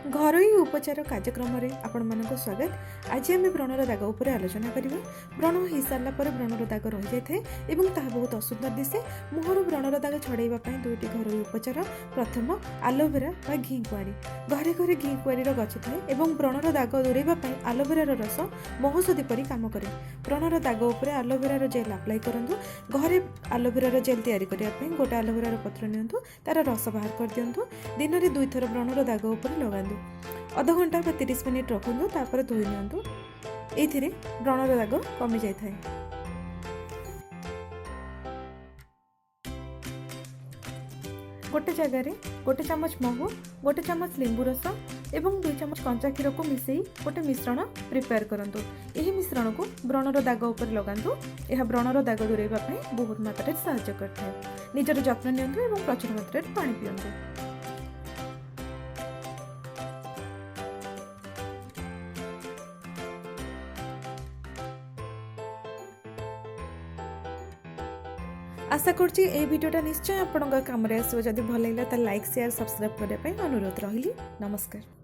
घरोई उपचार कार्यक्रम आपण मानक स्वागत। आज आम व्रणर दाग उपर आलोचना करवा। व्रण हो सारा पर व्रणर दाग रही जाए और बहुत असुंदर दिसे। मुहर व्रणर दाग छड़ाइवाई दुईटी घरोई उपचार। प्रथम आलोवेरा व घी कुआरी। घरे घरे घी कुआरी गछ थाए और व्रणर दाग दूरेवाई आलोवेरार रस महौषधि परी काम करे। व्रणर दाग उपर आलोवेरार जेल अप्लाई करूँ। घरे आलोवेरार जेल तैयारी करने गोटे आलोवेरार पत्र नियंतु, तार रस बाहर कर दिंतु। दिन में 2 थर व्रणर दाग उपर लगा आधा घंटा 30 मिनिट रखु, तापर धोई नियंतु। एथिरे व्रणर दाग कमी जाए। गोटे जगार 1 चमच महू, 1 चमच लेंबू रस एवं 2 चमच कंचा क्षीर को मिसई गोटे मिश्रण प्रिपेयर करंतु। यही मिश्रण को व्रणर दाग उपर लगांतु। यह व्रणर दाग दूरेवा बहुत मात्रा सहायता करता है। निजर जत्न नियंतु एवं प्रचुर मात्रा पानी पियंतु। आशा करछि ए भिडियोटा निश्चय आपणक काम आसो। जदि भल लगा तो लाइक शेयर सब्सक्राइब करने अनुरोध रही। नमस्कार।